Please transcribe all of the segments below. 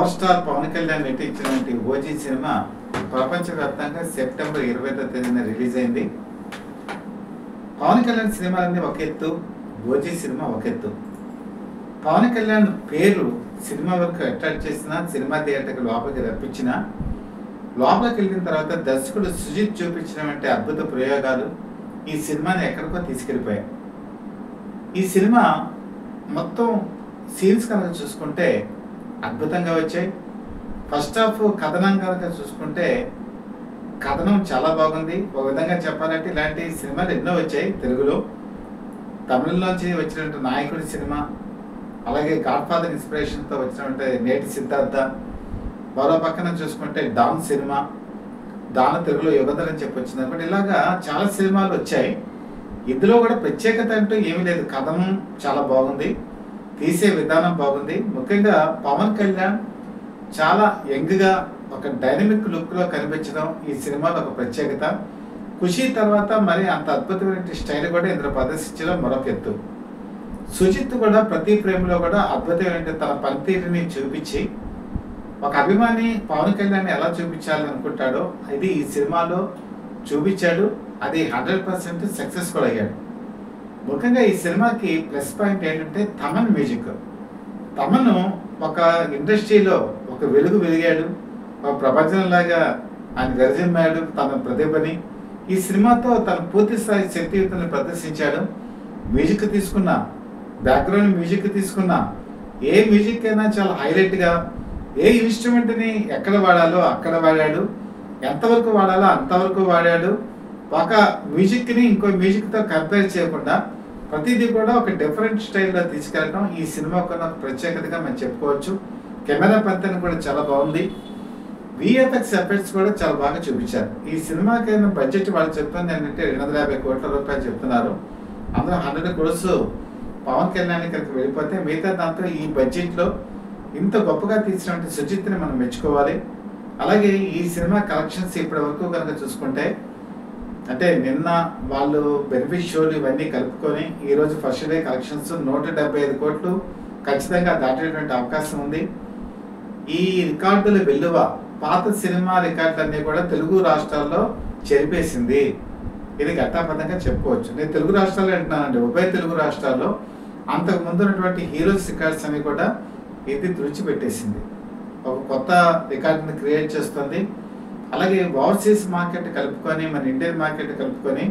Power star Pawan Kalyan నటించినటువంటి OG cinema ప్రపంచవ్యాప్తంగా September 20వ తేదీన రిలీజ్ అయింది. పవన్ కళ్యాణ్ సినిమాలన్నీ ఒక ఎత్తు, ఓజీ సినిమా ఒక ఎత్తు. పవన్ కళ్యాణ్ పేరు సినిమా వరకు అట్రాక్ట్ చేసిన, సినిమా థియేటర్కి లోపలికి రప్పించిన, లోపలికి వెళ్ళిన తర్వాత దర్శకుడు సుజిత్ చూపించినటువంటి అద్భుత ప్రయోగాలు ఈ సినిమాని ఎక్కడికో తీసుకెళ్ళిపోయాయి. ఈ సినిమా మొత్తం సీన్స్ కనుక చూసుకుంటే అద్భుతంగా వచ్చాయి. ఫస్ట్ హాఫ్ కథనం కనుక చూసుకుంటే కథనం చాలా బాగుంది. ఒక విధంగా చెప్పాలంటే ఇలాంటి సినిమాలు ఎన్నో వచ్చాయి తెలుగులో. తమిళంలోంచి వచ్చినటువంటి నాయకుడి సినిమా, అలాగే గాడ్ ఫాదర్ ఇన్స్పిరేషన్తో వచ్చినటువంటి నేటి సిద్ధార్థ, మరో పక్కన చూసుకుంటే డాన్ సినిమా, దాని తెలుగులో యుగంధర్ అని చెప్పి వచ్చింది అనుకోండి. ఇలాగా చాలా సినిమాలు వచ్చాయి. ఇందులో కూడా ప్రత్యేకత అంటూ ఏమీ లేదు. కథనం చాలా బాగుంది, తీసే విధానం బాగుంది. ముఖ్యంగా పవన్ కళ్యాణ్ చాలా యంగ్గా ఒక డైనమిక్ లుక్లో కనిపించడం ఈ సినిమాలో ఒక ప్రత్యేకత. ఖుషి తర్వాత మరి అంత అద్భుతమైన స్టైల్ కూడా ఇందులో ప్రదర్శించడం మరొక ఎత్తు. సుజిత్ కూడా ప్రతి ఫ్రేమ్లో కూడా అద్భుతమైన తన పనితీరుని చూపించి ఒక అభిమాని పవన్ కళ్యాణ్ ఎలా చూపించాలని అనుకుంటాడో ఇది ఈ సినిమాలో చూపించాడు. అది 100% సక్సెస్ కూడా అయ్యాడు. ముఖ్యంగా ఈ సినిమాకి ప్లస్ పాయింట్ ఏంటంటే తమన్ మ్యూజిక్. తమను ఒక ఇండస్ట్రీలో ఒక వెలుగు వెలిగాడు, ఒక ప్రపంచంలాగా ఆయన విరజిమ్మాడు తన ప్రతిభని. ఈ సినిమాతో తన పూర్తి స్థాయి శక్తియుక్తని ప్రదర్శించాడు. మ్యూజిక్ తీసుకున్నా, బ్యాక్గ్రౌండ్ మ్యూజిక్ తీసుకున్నా, ఏ మ్యూజిక్ అయినా చాలా హైలైట్గా, ఏ ఇన్స్ట్రుమెంట్ని ఎక్కడ వాడాలో అక్కడ వాడాడు, ఎంతవరకు వాడాలో అంతవరకు వాడాడు. ఒక మ్యూజిక్ని ఇంకో మ్యూజిక్తో కంపేర్ చేయకుండా ప్రతిదీ కూడా ఒక డిఫరెంట్ స్టైల్లో తీసుకెళ్ళడం ఈ సినిమాకు ఒక ప్రత్యేకతగా మనం చెప్పుకోవచ్చు. కెమెరా పనితనం కూడా చాలా బాగుంది. విఎఫ్ఎక్స్ ఎఫెక్ట్స్ కూడా చాలా బాగా చూపించారు. ఈ సినిమాకైనా బడ్జెట్ వాళ్ళు చెప్తుంది ఏంటంటే 250 కోట్ల రూపాయలు చెప్తున్నారు. అందులో 100 crores పవన్ కళ్యాణ్ ఇక్కడికి వెళ్ళిపోతే మిగతా దాంతో ఈ బడ్జెట్లో ఇంత గొప్పగా తీసినటువంటి సుజిత్ని మనం మెచ్చుకోవాలి. అలాగే ఈ సినిమా కలెక్షన్స్ ఇప్పటి వరకు కనుక చూసుకుంటే అంటే నిన్న వాళ్ళు బెనిఫిట్ షోలు ఇవన్నీ కలుపుకొని ఈరోజు ఫస్ట్ డే కలెక్షన్స్ 175 కోట్లు ఖచ్చితంగా దాటేటువంటి అవకాశం ఉంది. ఈ రికార్డుల వెల్లువ పాత సినిమా రికార్డులన్నీ కూడా తెలుగు రాష్ట్రాల్లో చెరిపేసింది. ఇది ఘట్టాపథంగా చెప్పుకోవచ్చు. నేను తెలుగు రాష్ట్రాల్లో అంటున్నానండి, ఉభయ తెలుగు రాష్ట్రాల్లో అంతకు ముందు ఉన్నటువంటి హీరోస్ రికార్డ్స్ అన్ని కూడా ఇది తుడిచిపెట్టేసింది. ఒక కొత్త రికార్డుని క్రియేట్ చేస్తుంది. అలాగే ఓవర్సీస్ మార్కెట్ కలుపుకొని మన ఇండియన్ మార్కెట్ కలుపుకొని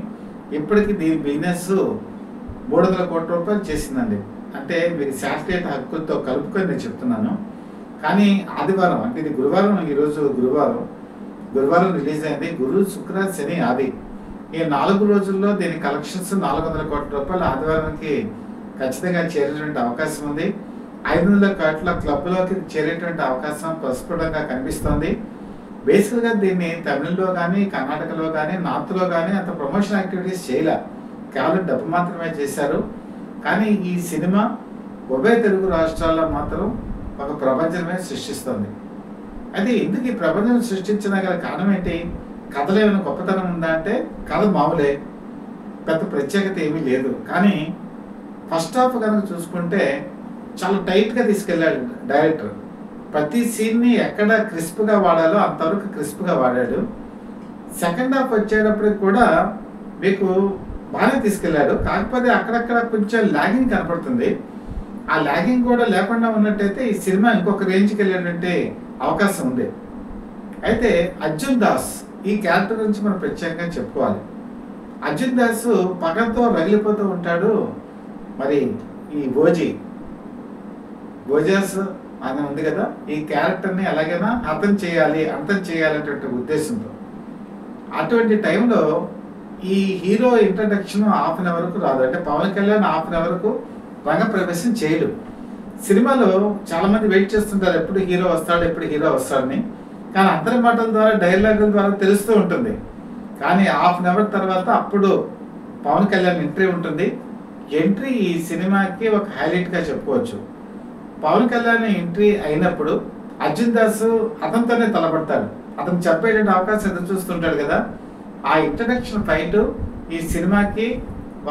ఇప్పటికి దీని బిజినెస్ 300 కోట్ల రూపాయలు చేసిందండి. అంటే మీరు శాటిలైట్ హక్కులతో కలుపుకొని నేను చెప్తున్నాను. కానీ ఆదివారం అంటే ఇది గురువారం, ఈరోజు గురువారం రిలీజ్ అయింది. గురు, శుక్ర, శని, ఆది ఈ 4 రోజుల్లో దీని కలెక్షన్స్ 400 కోట్ల రూపాయలు ఆదివారానికి ఖచ్చితంగా చేరేటువంటి అవకాశం ఉంది. 500 కోట్ల క్లబ్లోకి చేరేటువంటి అవకాశం ప్రస్ఫుటంగా కనిపిస్తోంది. బేసిక్గా దీన్ని తమిళంలో కానీ, కర్ణాటకలో కానీ, నార్త్లో కానీ అంత ప్రమోషన్ యాక్టివిటీస్ చేయలే, కేవలం డబ్బు మాత్రమే చేశారు. కానీ ఈ సినిమా ఉభయ తెలుగు రాష్ట్రాల్లో మాత్రం ఒక ప్రపంచమే సృష్టిస్తుంది. అయితే ఎందుకు ఈ ప్రపంచం సృష్టించిన గల కారణం ఏంటి? కథలో ఏమైనా గొప్పతనం ఉందా అంటే కథ మామూలే, పెద్ద ప్రత్యేకత ఏమీ లేదు. కానీ ఫస్ట్ హాఫ్ కనుక చూసుకుంటే చాలా టైట్గా తీసుకెళ్ళాడు డైరెక్టర్. ప్రతి సీన్ని ఎక్కడ క్రిస్ప్గా వాడాలో అంతవరకు క్రిస్ప్గా వాడాడు. సెకండ్ హాఫ్ వచ్చేటప్పటికి కూడా మీకు బాగానే తీసుకెళ్ళాడు. కాకపోతే అక్కడక్కడ కొంచెం ల్యాగింగ్ కనపడుతుంది. ఆ ల్యాగింగ్ కూడా లేకుండా ఉన్నట్టయితే ఈ సినిమా ఇంకొక రేంజ్కి వెళ్ళేటువంటి అవకాశం ఉంది. అయితే అర్జున్ దాస్ ఈ క్యారెక్టర్ గురించి మనం ప్రత్యేకంగా చెప్పుకోవాలి. అర్జున్ దాస్ పగలతో రగిలిపోతూ ఉంటాడు. మరి ఈ ఓజాస్ అని ఉంది కదా, ఈ క్యారెక్టర్ని ఎలాగైనా అంతం చేయాలనేటువంటి ఉద్దేశంతో అటువంటి టైంలో ఈ హీరో ఇంట్రడక్షన్ హాఫ్ అన్ అవర్కు రాదు. అంటే పవన్ కళ్యాణ్ హాఫ్ అన్ అవర్కు రంగప్రవేశం చేయడు. సినిమాలో చాలామంది వెయిట్ చేస్తుంటారు ఎప్పుడు హీరో వస్తాడని. కానీ అందరి మాటల ద్వారా, డైలాగుల ద్వారా తెలుస్తూ ఉంటుంది. కానీ హాఫ్ అన్ అవర్ తర్వాత అప్పుడు పవన్ కళ్యాణ్ ఎంట్రీ ఉంటుంది. ఎంట్రీ ఈ సినిమాకి ఒక హైలైట్గా చెప్పుకోవచ్చు. పవన్ కళ్యాణ్ ఎంట్రీ అయినప్పుడు అర్జున్ దాస్ అతనితోనే తలపడతాడు. అతను చెప్పేటువంటి అవకాశం ఎదురు చూస్తుంటాడు కదా. ఆ ఇంట్రడక్షన్ ఫైట్ ఈ సినిమాకి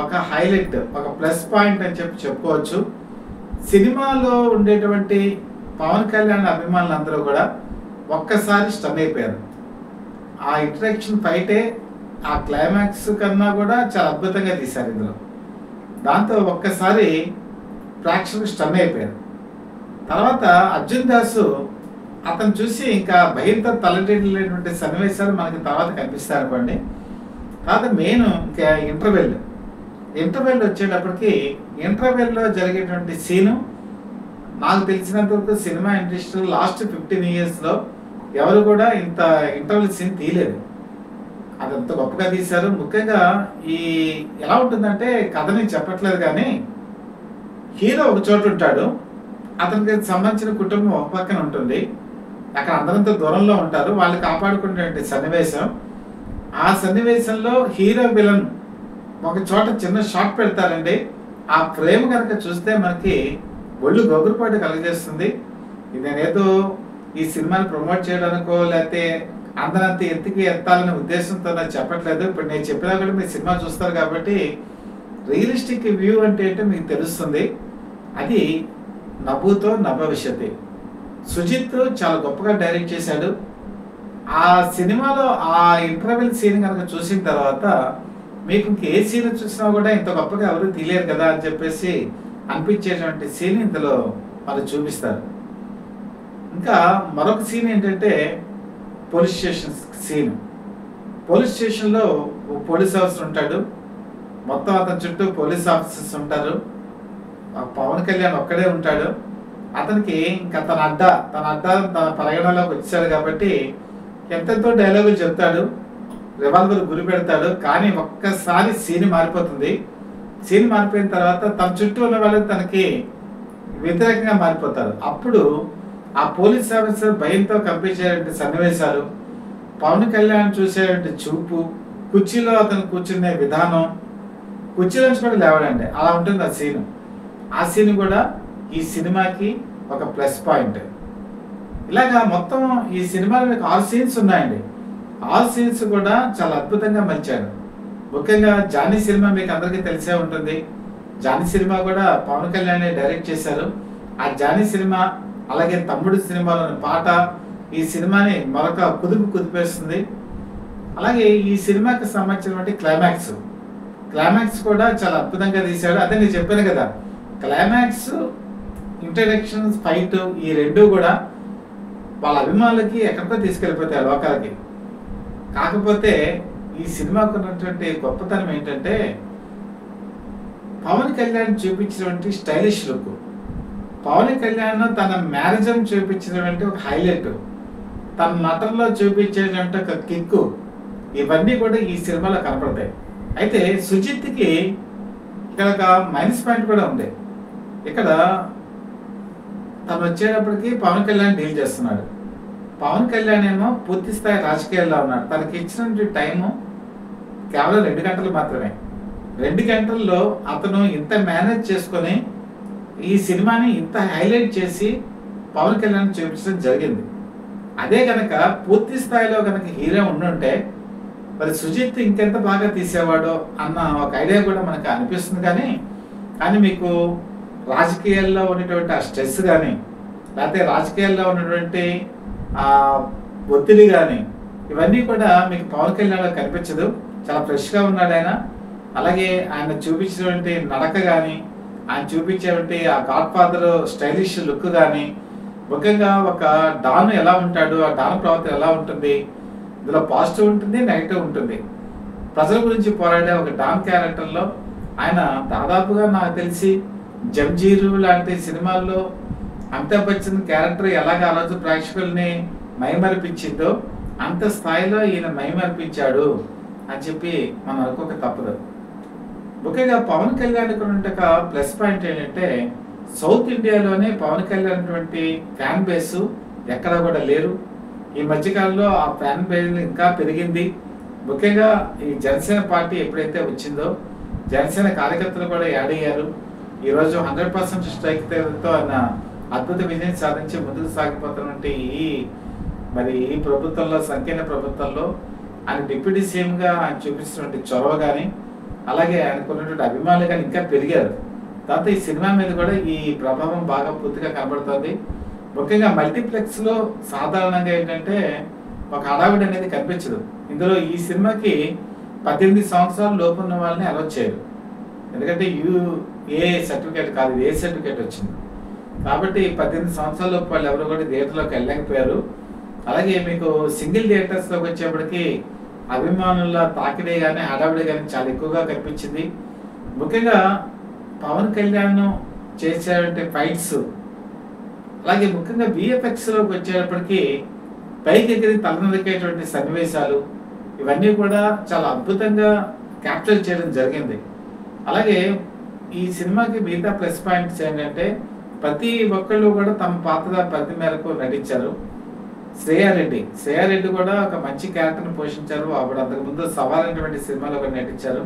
ఒక హైలైట్, ఒక ప్లస్ పాయింట్ అని చెప్పుకోవచ్చు. సినిమాలో ఉండేటువంటి పవన్ కళ్యాణ్ అభిమానులందరూ కూడా ఒక్కసారి స్టన్ అయిపోయారు. ఆ ఇంట్రడక్షన్ ఫైటే ఆ క్లైమాక్స్ కన్నా కూడా చాలా అద్భుతంగా తీశారు ఇందులో. దాంతో ఒక్కసారి ప్రేక్షకులు స్టన్ అయిపోయారు. తర్వాత అర్జున్ దాసు అతను చూసి ఇంకా భయంతో తలడిల్లేటువంటి సన్నివేశాలు మనకి తర్వాత కనిపిస్తాయి అనుకోండి. తర్వాత మెయిన్ ఇంకా ఇంటర్వెల్ వచ్చేటప్పటికి ఇంటర్వెల్లో జరిగేటువంటి సీను నాకు తెలిసినంత వరకు సినిమా ఇండస్ట్రీ లాస్ట్ 15 yearsలో ఎవరు కూడా ఇంత ఇంటర్వెల్ సీన్ తీయలేదు. అదంత గొప్పగా తీశారు. ముఖ్యంగా ఈ ఎలా ఉంటుందంటే కథని చెప్పట్లేదు కానీ హీరో ఒక చోట ఉంటాడు, అతనికి సంబంధించిన కుటుంబం ఒక పక్కన ఉంటుంది, అక్కడ అందరంతో దూరంలో ఉంటారు, వాళ్ళు కాపాడుకునే సన్నివేశం. ఆ సన్నివేశంలో హీరో విలన్ ఒక చోట చిన్న షాట్ పెడతారండి. ఆ ఫ్రేమ్ కనుక చూస్తే మనకి ఒళ్ళు గొగురుపాటు కలగజేస్తుంది. ఇది నేనేదో ఈ సినిమాని ప్రమోట్ చేయడానికో లేకపోతే అందరంత ఎత్తుకి ఎత్తాలనే ఉద్దేశంతో నాకు చెప్పట్లేదు. ఇప్పుడు నేను చెప్పినా కూడా మీరు సినిమా చూస్తారు కాబట్టి రియలిస్టిక్ వ్యూ అంటే ఏంటో మీకు తెలుస్తుంది. అది నభూతో నభవిష్యతి. సుజిత్ చాలా గొప్పగా డైరెక్ట్ చేశాడు. ఆ సినిమాలో ఆ ఇంటర్వెల్ సీన్ కనుక చూసిన తర్వాత మీకు ఇంకే సీన్ చూసినా కూడా ఇంత గొప్పగా ఎవరు తీయలేరు కదా అని చెప్పేసి అనిపించేటువంటి సీన్ ఇందులో వాళ్ళు చూపిస్తారు. ఇంకా మరొక సీన్ ఏంటంటే పోలీస్ స్టేషన్ సీన్. పోలీస్ స్టేషన్లో పోలీస్ ఆఫీసర్ ఉంటాడు, మొత్తం అతని చుట్టూ పోలీస్ ఆఫీసర్స్ ఉంటారు, పవన్ కళ్యాణ్ ఒక్కడే ఉంటాడు. అతనికి ఇంకా తన అడ్డా తన పరిగణలోకి వచ్చాడు కాబట్టి ఎంతెంతో డైలాగులు చెప్తాడు, రివాల్వర్ గురి పెడతాడు. కానీ ఒక్కసారి సీన్ మారిపోతుంది. సీన్ మారిపోయిన తర్వాత తన చుట్టూ ఉన్న వాళ్ళు తనకి వ్యతిరేకంగా మారిపోతారు. అప్పుడు ఆ పోలీస్ ఆఫీసర్ భయంతో కంపించేటువంటి సన్నివేశాలు, పవన్ కళ్యాణ్ చూసేటువంటి చూపు, కుర్చీలో అతను కూర్చునే విధానం, కుర్చీలోంచి కూడా లేవడండి, అలా ఉంటుంది ఆ సీను. ఆ సీన్ కూడా ఈ సినిమాకి ఒక ప్లస్ పాయింట్. ఇలాగా మొత్తం ఈ సినిమాలో మీకు 6 సీన్స్ ఉన్నాయండి. 6 సీన్స్ కూడా చాలా అద్భుతంగా మలిచాడు. ముఖ్యంగా జానీ సినిమా మీకు అందరికీ తెలిసే ఉంటుంది. జానీ సినిమా కూడా పవన్ కళ్యాణ్ డైరెక్ట్ చేశారు. ఆ జానీ సినిమా అలాగే తమ్ముడు సినిమాలోని పాట ఈ సినిమాని మరొక కుదిపేస్తుంది. అలాగే ఈ సినిమాకి సంబంధించినటువంటి క్లైమాక్స్ కూడా చాలా అద్భుతంగా తీశాడు. అదే నేను చెప్పాను కదా, క్లైమాక్స్, ఇంట్రడక్షన్, ఫైట్ ఈ రెండు కూడా వాళ్ళ అభిమానులకి ఎక్కడికో తీసుకెళ్ళిపోతాయి లోకాలకి. కాకపోతే ఈ సినిమాకు ఉన్నటువంటి గొప్పతనం ఏంటంటే పవన్ కళ్యాణ్ చూపించినటువంటి స్టైలిష్ లుక్, పవన్ కళ్యాణ్ తన మ్యారేజం చూపించినటువంటి ఒక హైలైట్, తన నటనలో చూపించేటువంటి ఒక కిక్కు, ఇవన్నీ కూడా ఈ సినిమాలో కనపడతాయి. అయితే సుజిత్కి ఇక్కడ ఒక మైనస్ పాయింట్ కూడా ఉంది. ఇక్కడ తను వచ్చేటప్పటికి పవన్ కళ్యాణ్ డీల్ చేస్తున్నాడు. పవన్ కళ్యాణ్ ఏమో పూర్తి స్థాయి రాజకీయాల్లో ఉన్నాడు. తనకి ఇచ్చినటువంటి టైము కేవలం 2 గంటలు మాత్రమే. 2 గంటల్లో అతను ఇంత మేనేజ్ చేసుకొని ఈ సినిమాని ఇంత హైలైట్ చేసి పవన్ కళ్యాణ్ చూపించడం జరిగింది. అదే కనుక పూర్తి స్థాయిలో కనుక హీరో ఉండుంటే మరి సుజిత్ ఇంకెంత బాగా తీసేవాడో అన్న ఒక ఐడియా కూడా మనకు అనిపిస్తుంది. కానీ మీకు రాజకీయాల్లో ఉన్నటువంటి ఆ స్ట్రెస్ కానీ లేకపోతే రాజకీయాల్లో ఉన్నటువంటి ఆ ఒత్తిడి కానీ ఇవన్నీ కూడా మీకు పవన్ కళ్యాణ్లో కనిపించదు. చాలా ఫ్రెష్గా ఉన్నాడు ఆయన. అలాగే ఆయన చూపించినటువంటి నడక కానీ, ఆయన చూపించేటువంటి ఆ గాడ్ ఫాదర్ స్టైలిష్ లుక్ కానీ, ముఖ్యంగా ఒక డాన్ ఎలా ఉంటాడు, ఆ డాన్ ప్రవర్తన ఎలా ఉంటుంది, ఇందులో పాజిటివ్ ఉంటుంది, నెగిటివ్ ఉంటుంది. ప్రజల గురించి పోరాడే ఒక డాన్ క్యారెక్టర్లో ఆయన దాదాపుగా నాకు తెలిసి జంజీరు లాంటి సినిమాల్లో అమితాబ్ బచ్చన్ క్యారెక్టర్ ఎలాగ ఆ రోజు ప్రేక్షకుల్ని మైమరిపించిందో అంత స్థాయిలో ఈయన మైమరిపించాడు అని చెప్పి మనం అనుకోక తప్పదు. ముఖ్యంగా పవన్ కళ్యాణ్ ఒక ప్లస్ పాయింట్ ఏంటంటే సౌత్ ఇండియాలోనే పవన్ కళ్యాణ్ ఫ్యాన్ బేస్ ఎక్కడ కూడా లేరు. ఈ మధ్యకాలంలో ఆ ఫ్యాన్ బేస్ ఇంకా పెరిగింది. ముఖ్యంగా ఈ జనసేన పార్టీ ఎప్పుడైతే వచ్చిందో జనసేన కార్యకర్తలు కూడా యాడ్ అయ్యారు. ఈరోజు 100% స్ట్రైక్ తో ఆయన అద్భుత విజయం సాధించి ముందుకు సాగిపోతున్నటువంటి ఈ ప్రభుత్వంలో, సంకీర్ణ ప్రభుత్వంలో ఆయన డిప్యూటీ సీఎంగా ఆయన చూపిస్తున్నటువంటి చొరవ కానీ, అలాగే ఆయనకున్నటువంటి అభిమానులు కానీ ఇంకా పెరిగారు. దాంతో ఈ సినిమా మీద కూడా ఈ ప్రభావం బాగా పూర్తిగా కనబడుతుంది. ముఖ్యంగా మల్టీప్లెక్స్లో సాధారణంగా ఏంటంటే ఒక హడావిడి అనేది కనిపించదు. ఇందులో ఈ సినిమాకి 18 సంవత్సరాల లోపు ఉన్న వాళ్ళని అలౌ చేయరు. ఎందుకంటే ఏ సర్టిఫికేట్ కాదు, ఏ సర్టిఫికేట్ వచ్చింది కాబట్టి 18 సంవత్సరాల లోపు వాళ్ళు ఎవరు కూడా థియేటర్లోకి వెళ్ళలేకపోయారు. అలాగే మీకు సింగిల్ థియేటర్స్లోకి వచ్చేప్పటికి అభిమానుల తాకిడే కానీ హడావిడి కానీ చాలా ఎక్కువగా కనిపించింది. ముఖ్యంగా పవన్ కళ్యాణ్ చేసేటువంటి ఫైట్స్, అలాగే ముఖ్యంగా విఎఫ్ఎక్స్లోకి వచ్చేటప్పటికి పైకి ఎగిరి తలనరికేటువంటి సన్నివేశాలు, ఇవన్నీ కూడా చాలా అద్భుతంగా క్యాప్చర్ చేయడం జరిగింది. అలాగే ఈ సినిమాకి మిగతా ప్లస్ పాయింట్స్ ఏంటంటే ప్రతి ఒక్కళ్ళు కూడా తమ పాత్ర పరిధి మేరకు నటించారు. శ్రేయారెడ్డి కూడా ఒక మంచి క్యారెక్టర్ని పోషించారు. అప్పుడు అంతకుముందు సవాల్ అనేటువంటి సినిమాలో కూడా నటించారు.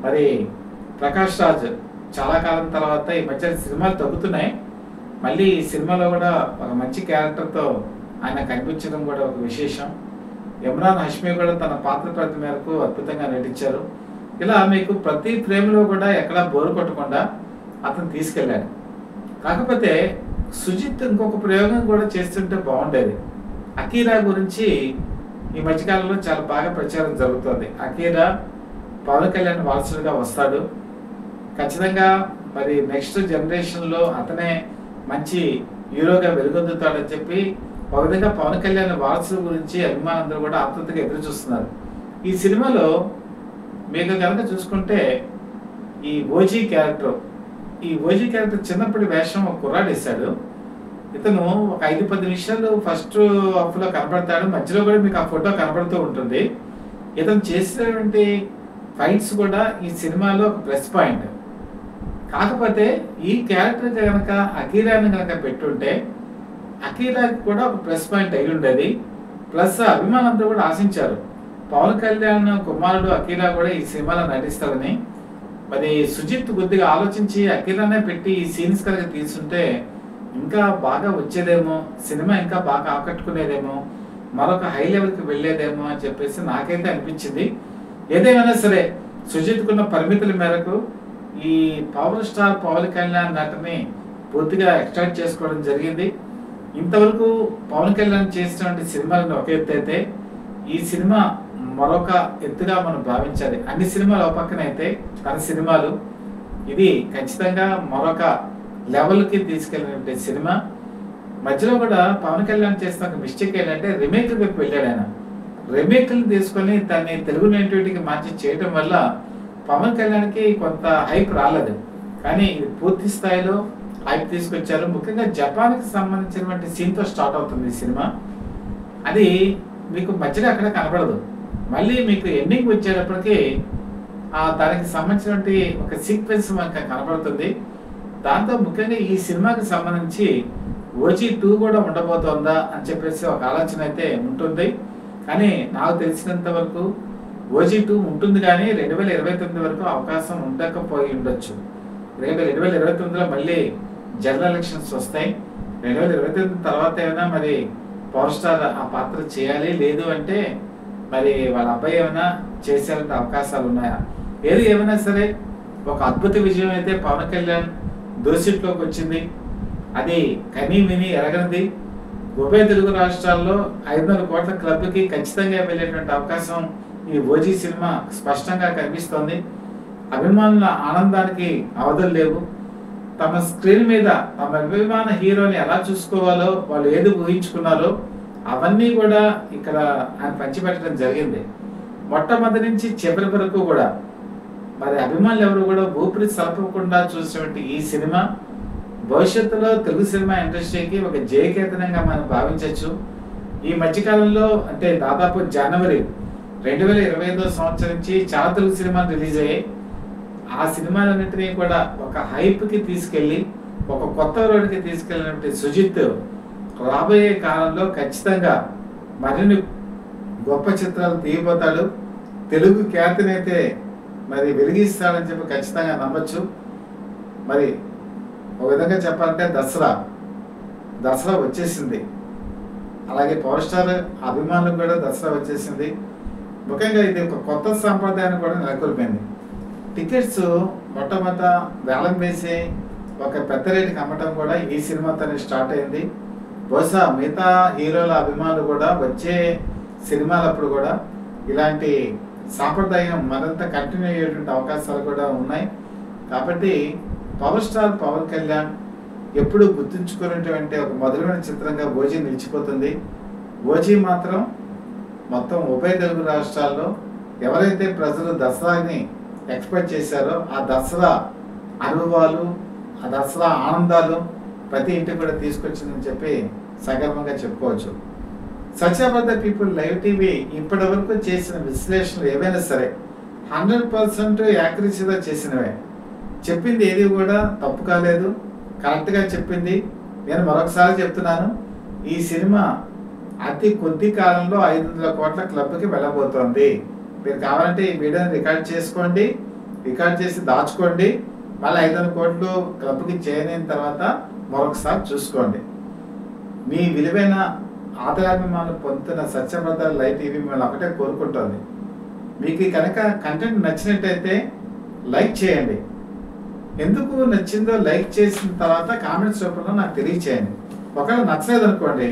మరి ప్రకాష్ రాజ్ చాలా కాలం తర్వాత ఈ మధ్య సినిమాలు తగ్గుతున్నాయి, మళ్ళీ ఈ సినిమాలో కూడా ఒక మంచి క్యారెక్టర్తో ఆయన కనిపించడం కూడా ఒక విశేషం. ఇమ్రాన్ హష్మీ కూడా తన పాత్ర పరిధి మేరకు అద్భుతంగా నటించారు. ఇలా మీకు ప్రతి ఫ్రేమ్లో కూడా ఎక్కడా బోరు కొట్టకుండా అతను తీసుకెళ్ళాడు. కాకపోతే సుజిత్ ఇంకొక ప్రయోగం కూడా చేస్తుంటే బాగుండేది. అకీరా గురించి ఈ మధ్యకాలంలో చాలా బాగా ప్రచారం జరుగుతుంది. అకీరా పవన్ కళ్యాణ్ వారసుడిగా వస్తాడు ఖచ్చితంగా. మరి నెక్స్ట్ జనరేషన్లో అతనే మంచి హీరోగా వెలుగొందుతాడని చెప్పి ఒక విధంగా పవన్ కళ్యాణ్ వారసుల గురించి అభిమానులందరూ కూడా ఆతృతగా ఎదురు చూస్తున్నారు. ఈ సినిమాలో మీకు కనుక చూసుకుంటే ఈ ఓజీ క్యారెక్టర్ చిన్నప్పటి వేషం ఒక కుర్రాడు వేశాడు. ఇతను ఒక 5-10 నిమిషాలు ఫస్ట్ హాఫ్లో కనబడతాడు, మధ్యలో కూడా మీకు ఆ ఫోటో కనబడుతూ ఉంటుంది. ఇతను చేసినటువంటి ఫైట్స్ కూడా ఈ సినిమాలో ఒక ప్లస్ పాయింట్. కాకపోతే ఈ క్యారెక్టర్ కనుక అకీరాని కనుక పెట్టుంటే అకీరాకి కూడా ఒక ప్లస్ పాయింట్ అయి ఉండేది. ప్లస్ అభిమానులందరూ కూడా ఆశించారు పవన్ కళ్యాణ్ కుమారుడు అకీరా కూడా ఈ సినిమాలో నటిస్తారని. మరి సుజిత్ కొద్దిగా ఆలోచించి అకీరానే పెట్టి ఈ సీన్స్ కనుక తీసుంటే ఇంకా బాగా వచ్చేదేమో, సినిమా ఇంకా బాగా ఆకట్టుకునేదేమో, మరొక హై లెవెల్కి వెళ్ళేదేమో అని చెప్పేసి నాకైతే అనిపించింది. ఏదేమైనా సరే సుజిత్కున్న పరిమితుల మేరకు ఈ పవర్ స్టార్ పవన్ కళ్యాణ్ నటని పూర్తిగా ఎక్స్ట్రాక్ట్ చేసుకోవడం జరిగింది. ఇంతవరకు పవన్ కళ్యాణ్ చేసినటువంటి సినిమాలను ఒక ఎత్తు అయితే ఈ సినిమా మరొక ఎత్తుగా మనం భావించాలి. అన్ని సినిమాలు ఒక పక్కన అయితే తన సినిమాలు ఇది ఖచ్చితంగా మరొక లెవెల్కి తీసుకెళ్ళినటువంటి సినిమా. మధ్యలో కూడా పవన్ కళ్యాణ్ చేసిన ఒక మిస్టేక్ ఏంటంటే రీమేక్ వైపు వెళ్ళాడు. ఆయన రీమేక్లు తీసుకొని దాన్ని తెలుగు నేటివిటీకి మార్చి చేయడం వల్ల పవన్ కళ్యాణ్కి కొంత హైప్ రాలేదు. కానీ ఇది పూర్తి స్థాయిలో హైప్ తీసుకొచ్చారు. ముఖ్యంగా జపాన్కి సంబంధించినటువంటి సీన్తో స్టార్ట్ అవుతుంది ఈ సినిమా. అది మీకు మధ్యలో అక్కడ కనపడదు, మళ్ళీ మీకు ఎండింగ్ వచ్చేటప్పటికి దానికి సంబంధించినటువంటి ఒక సీక్వెన్స్ మనకు కనపడుతుంది. దాంతో ముఖ్యంగా ఈ సినిమాకి సంబంధించి ఓజీ 2 కూడా ఉండబోతోందా అని చెప్పేసి ఒక ఆలోచన అయితే ఉంటుంది. కానీ నాకు తెలిసినంత వరకు ఓజీ 2 ఉంటుంది, కానీ 2029 వరకు అవకాశం ఉండకపోయి ఉండొచ్చు. 2029లో మళ్ళీ జనరల్ ఎలక్షన్స్ వస్తాయి. 2029 తర్వాత ఏమైనా మరి పవర్ స్టార్ ఆ పాత్ర చేయాలి, లేదు అంటే మరి వాళ్ళ అబ్బాయి ఏమైనా చేసేంత అవకాశాలు ఉన్నాయా? ఏది ఏమైనా సరే ఒక అద్భుత విజయం అయితే పవన్ కళ్యాణ్ దోసిట్లోకి వచ్చింది. అది కనీ విని ఎరగనిది. ఉభయ తెలుగు రాష్ట్రాల్లో 500 కోట్ల క్లబ్కి ఖచ్చితంగా వెళ్ళేటువంటి అవకాశం ఈ ఓజీ సినిమా స్పష్టంగా కనిపిస్తోంది. అభిమానుల ఆనందానికి అవధులు లేవు. తమ స్క్రీన్ మీద తమ అభిమాన హీరోని ఎలా చూసుకోవాలో వాళ్ళు ఏది ఊహించుకున్నారో అవన్నీ కూడా ఇక్కడ ఆయన పంచిపెట్టడం జరిగింది. మొట్టమొదటి నుంచి చివరి వరకు కూడా మరి అభిమానులు ఎవరు కూడా ఊపిరి సలపకుండా చూసినటువంటి ఈ సినిమా భవిష్యత్తులో తెలుగు సినిమా ఇండస్ట్రీకి ఒక జయకేతనంగా మనం భావించవచ్చు. ఈ మధ్యకాలంలో అంటే దాదాపు జనవరి 2025 సంవత్సరం నుంచి చాలా తెలుగు సినిమాలు రిలీజ్ అయ్యాయి. ఆ సినిమాలన్నింటినీ కూడా ఒక హైప్కి తీసుకెళ్ళి ఒక కొత్త రోడ్కి తీసుకెళ్ళినటువంటి సుజిత్ రాబోయే కాలంలో ఖచ్చితంగా మరిన్ని గొప్ప చిత్రాలు తీయబోతాడు. తెలుగు ఖ్యాతినైతే మరి వెలిగిస్తాడని చెప్పి ఖచ్చితంగా నమ్మచ్చు. మరి ఒక విధంగా చెప్పాలంటే దసరా వచ్చేసింది. అలాగే పవర్ స్టార్ అభిమానులకు కూడా దసరా వచ్చేసింది. ముఖ్యంగా ఇది ఒక కొత్త సాంప్రదాయాన్ని కూడా నెలకొల్పింది. టికెట్స్ మొట్టమొదట వేలం వేసి ఒక పెద్ద రేటుకి అమ్మటం కూడా ఈ సినిమాతోనే స్టార్ట్ అయింది. బహుశా మిగతా హీరోల అభిమానులు కూడా వచ్చే సినిమాలప్పుడు కూడా ఇలాంటి సాంప్రదాయం మరింత కంటిన్యూ అయ్యేటువంటి అవకాశాలు కూడా ఉన్నాయి. కాబట్టి పవర్ స్టార్ పవన్ కళ్యాణ్ ఎప్పుడు గుర్తుంచుకునేటువంటి ఒక మధురమైన చిత్రంగా ఓజీ నిలిచిపోతుంది. ఓజీ మాత్రం మొత్తం ఉభయ తెలుగు రాష్ట్రాల్లో ఎవరైతే ప్రజలు దసరాని ఎక్స్పెక్ట్ చేశారో ఆ దసరా అనుభవాలు, ఆ దసరా ఆనందాలు ప్రతి ఇంటికి కూడా తీసుకొచ్చిందని చెప్పి సగర్వంగా చెప్పుకోవచ్చు. సత్యాబద్ధ పీపుల్ లైవ్ టీవీ ఇప్పటి వరకు చేసిన విశ్లేషణలు ఏవైనా సరే 100% యాక్యురసీగా చేసినవే. చెప్పింది ఏది కూడా తప్పు కాలేదు, కరెక్ట్గా చెప్పింది. నేను మరొకసారి చెప్తున్నాను, ఈ సినిమా అతి కొద్ది కాలంలో 500 కోట్ల క్లబ్కి వెళ్ళబోతోంది. మీరు కావాలంటే ఈ వీడియోని రికార్డ్ చేసుకోండి, రికార్డ్ చేసి దాచుకోండి. మళ్ళీ 500 కోట్లు క్లబ్కి చేరిన తర్వాత మరొకసారి చూసుకోండి. మీ విలువైన ఆదరాభిమానం పొందుతున్న సత్యవ్రత లైవ్ టీవీ మిమ్మల్ని ఒకటే కోరుకుంటుంది. మీకు కనుక కంటెంట్ నచ్చినట్టయితే లైక్ చేయండి. ఎందుకు నచ్చిందో లైక్ చేసిన తర్వాత కామెంట్స్ రూపంలో నాకు తెలియచేయండి. ఒకవేళ నచ్చలేదు అనుకోండి,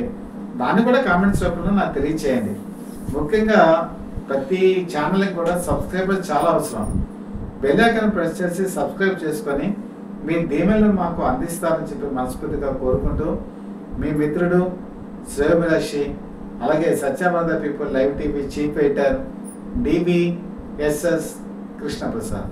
దాన్ని కూడా కామెంట్స్ రూపంలో నాకు తెలియచేయండి. ముఖ్యంగా ప్రతి ఛానల్కి కూడా సబ్స్క్రైబర్స్ చాలా అవసరం. బెల్ ఐకాన్ ప్రెస్ చేసి సబ్స్క్రైబ్ చేసుకొని మీ దీవెనలను మాకు అందిస్తారని చెప్పి మనస్ఫూర్తిగా కోరుకుంటూ మీ మిత్రుడు శ్రేయోభిలాషి, అలాగే సత్యాబద్ధ people live TV chief editor DBSS Krishnaprasad.